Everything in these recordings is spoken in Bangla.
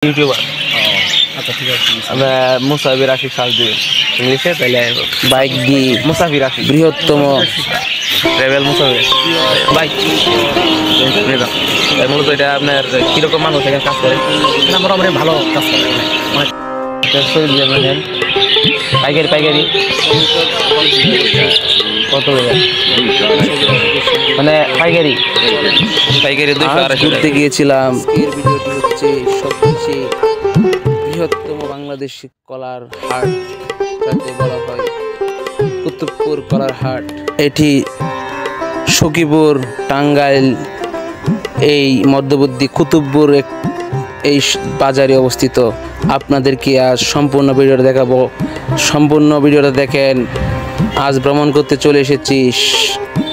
ইউটিউবার। আচ্ছা ঠিক আছে। আমরা মুসাফির আশিক সার্চ দিবেন ইংলিশে, তাহলে বাইক দি মুসাফির আশিক বৃহত্তম ট্রাভেল মুসাফির বাইক। মূলত এটা আপনার কিরকম মানুষ এখানে কাজ করে? মোটামুটি ভালো কাজ করে। পাইকারি পাইকারি কত মানে পাইকারি পাইকারি 200-250 ঘুরতে গিয়েছিলাম। এর ভিডিওটি হচ্ছে সবচেয়ে বৃহত্তম বাংলাদেশি কলার হাট, যাকে বলা হয় কুতুবপুর কলার হাট। এটি সখীপুর টাঙ্গাইল এই মধ্যবর্তী কুতুবপুর এই বাজারে অবস্থিত। আপনাদেরকে আজ সম্পূর্ণ ভিডিওটা দেখাবো, সম্পূর্ণ ভিডিওটা দেখেন। আজ ভ্রমণ করতে চলে এসেছি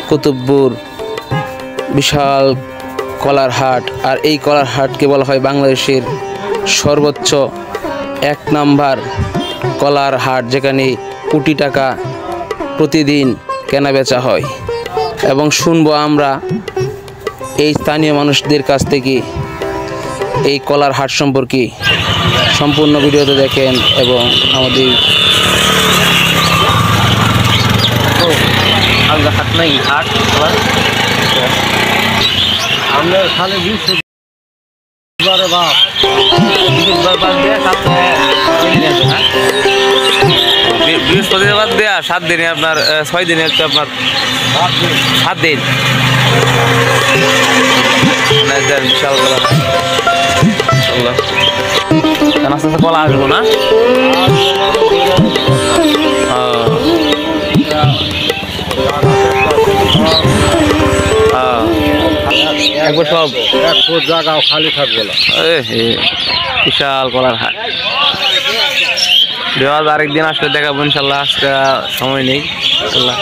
কুতুবপুর বিশাল কলার হাট। আর এই কলার হাটকে বলা হয় বাংলাদেশের সর্বোচ্চ 1 নাম্বার কলার হাট, যেখানে কোটি টাকা প্রতিদিন কেনা বেচা হয়। এবং শুনবো আমরা এই স্থানীয় মানুষদের কাছ থেকে এই কলার হাট সম্পর্কে। সম্পূর্ণ ভিডিওতে দেখেন এবং আমাদের আলাদা হাট নাই, হাট কলার আমরা খালি বারে বাপ বৃহস্পতিবার দেয়া 7 দিনে আপনার 6 দিনে হচ্ছে আপনার 7 দিন বিশাল কলা। আস্তে আস্তে কলা আসবো না। একবার সব এক ফুট জায়গাও খালি থাকবে না। বিশাল কলার হাট। আরেকদিন আসলে দেখাবো ইনশাল্লাহ, আজকে সময় নেই ইনশাল্লাহ।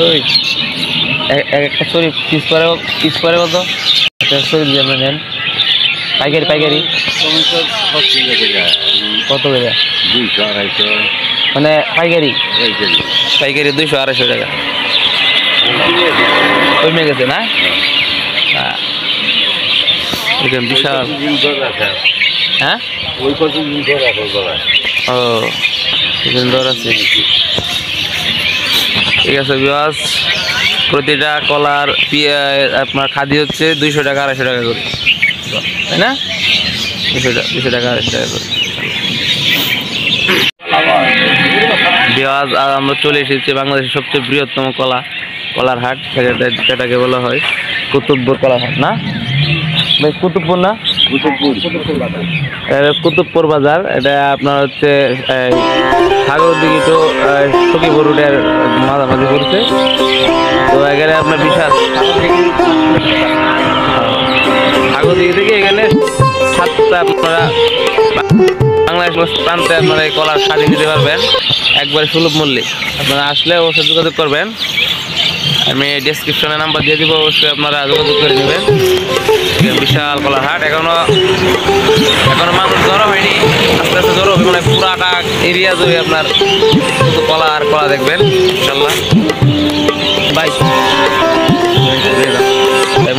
ওই একটা শরীর পিস পরে কত শরীর নেন? পাইকারি পাইকারি কত করে? 200-250 মানে পাইকারি পাইকারি 200-250 টাকা কমে গেছে না? বিশাল। হ্যাঁ ও দর আছে। ঠিক আছে বিয়াস, প্রতিটা কলার আপনার খাদি হচ্ছে 200 টাকা 250 টাকা করে, তাই না? 200 টাকা 250 টাকা করে। বিয়াস আমরা চলে এসেছি বাংলাদেশের সবচেয়ে বৃহত্তম কলার হাট, যেটাকে বলা হয় কুতুবপুর কলার হাট। না ভাই, কুতুবপুর না, কুতুবপুর বাজার। এটা আপনার হচ্ছে সাগর দিকে তো সখীপুর রোডের মাঝামাঝি করছে। তো এখানে আপনার বিশাল সাগর দিকে থেকে এখানে 7টা আপনারা বাংলাদেশ প্রান্তে আপনারা এই কলার শাড়ি নিতে পারবেন একবারে সুলভ মূল্যে। আপনারা আসলে অবশ্যই যোগাযোগ করবেন, আমি ডেসক্রিপশনে নাম্বার দিয়ে দিব, অবশ্যই আপনারা যোগাযোগ করে নেবেন। বিশাল কলার হাট। এখনো মানুষ জড়ো হয়নি, আস্তে আস্তে জড়ো হবে। মানে পুরাটা এরিয়া জুড়ে আপনার শুধু কলা আর কলা দেখবেন ইনশাল্লাহ। বাইক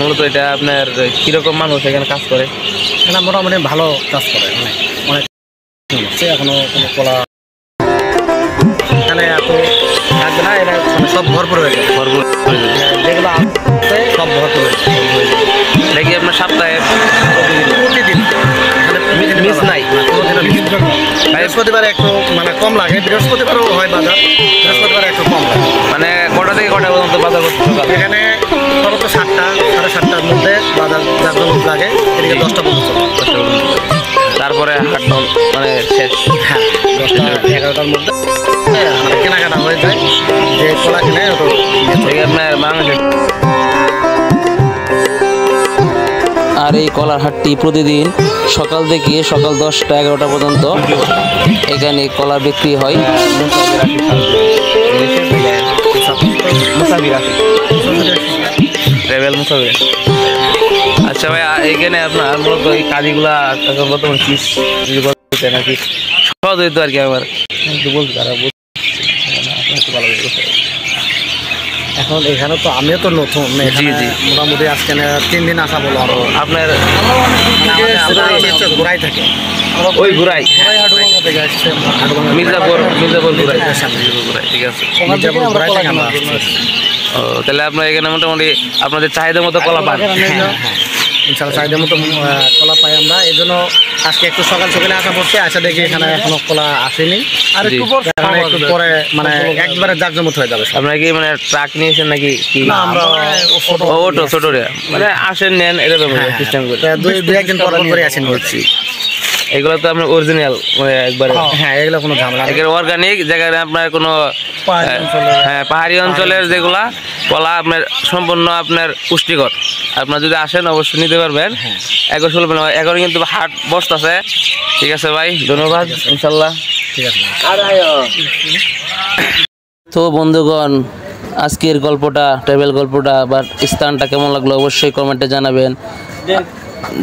মূলত এটা আপনার কিরকম মানুষ এখানে কাজ করে? মোটামুটি ভালো কাজ করে। অনেক এখনো কোনো কলা এখানে এত থাকবে না, এটা সব ভরপুর হয়ে যায়। ভরপুর যেগুলো আছে সব ভরপুর হয়ে যায়। দেখি আপনার সপ্তাহে প্রতিদিন মিস নাই। বৃহস্পতিবার একটু মানে কম লাগে, বৃহস্পতিবারও হয় বাজার, বৃহস্পতিবার একটু কম লাগে। মানে কটা থেকে কটা পর্যন্ত বাজার করতে? এখানে সর্বোচ্চ 7টা 7:30টার মধ্যে বাজার যার লোক লাগে, এদিকে 10টা পর্যন্ত। তারপরে হাট মানে শেষ। হ্যাঁ, 10টা-11টার মধ্যে মানে কেনাকাটা হয়ে যায়। যে কলা কিনে আপনার বাংলাদেশের। আর এই কলার হাটটি প্রতিদিন সকাল থেকে সকাল 10টা-11টা পর্যন্ত এখানে কলা বিক্রি হয়। ট্রাভেল মুসাফির। আচ্ছা ভাই, এখানে আপনার মূলত এই কাজগুলা এখন বর্তমান পিস নাকি সহজ হইতো আর কি? আমার বলতে তারা ভালো এখন এখানে তো আমিও তো নতুন এখানে জি। মোটামুটি আজকে 3 দিন আসা বলো আরো আপনার আমরা ঘোরাই থাকি ওই ঘুরাই হাটুভাঙ্গা থেকে আসছে মির্জাপুর ঘুরাই ঠিক আছে। মির্জাপুর ঘোরাই থেকে আমরা আসছি। ও তাহলে আপনার এখানে মোটামুটি আপনাদের চাহিদা মতো কলা পান। ইনশাআল্লাহ চাহিদা মতো কলা পাই আমরা, এই জন্য আজকে একটু সকাল সকালে আসা পড়ছে, আসা দেখি এখানে এখনো কলা আসেনি, আর একটু পর এখানে একটু পরে মানে একবারে জাকজমক হয়ে যাবে। আপনারা কি মানে ট্রাক নিয়েছেন নাকি কি? না, আমরা অটো ছোট মানে আসেন নেন এরকম সিস্টেম করে দুই একদিন পর করে আসেন বলছি। এগুলো তো আপনার অরিজিনাল মানে একবারে হ্যাঁ, এগুলো কোনো ঝামেলা নেই। একেবারে অর্গানিক, যেখানে আপনার কোনো হ্যাঁ পাহাড়ি অঞ্চলের যেগুলা কলা আপনার সম্পূর্ণ আপনার পুষ্টিকর। আপনার যদি আসেন অবশ্যই নিতে পারবেন। এখন শুনবেন এখন কিন্তু হাট বসতেছে। ঠিক আছে ভাই, ধন্যবাদ, ইনশাল্লাহ। ঠিক আছে। তো বন্ধুগণ, আজকের গল্পটা, ট্রাভেল গল্পটা বা স্থানটা কেমন লাগলো অবশ্যই কমেন্টে জানাবেন।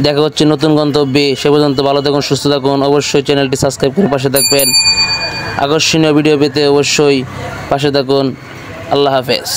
দেখা হচ্ছে নতুন গন্তব্যে, সে পর্যন্ত ভালো থাকুন, সুস্থ থাকুন। অবশ্যই চ্যানেলটি সাবস্ক্রাইব করে পাশে থাকবেন। আকর্ষণীয় ভিডিও পেতে অবশ্যই পাশে থাকুন। আল্লাহ হাফেজ।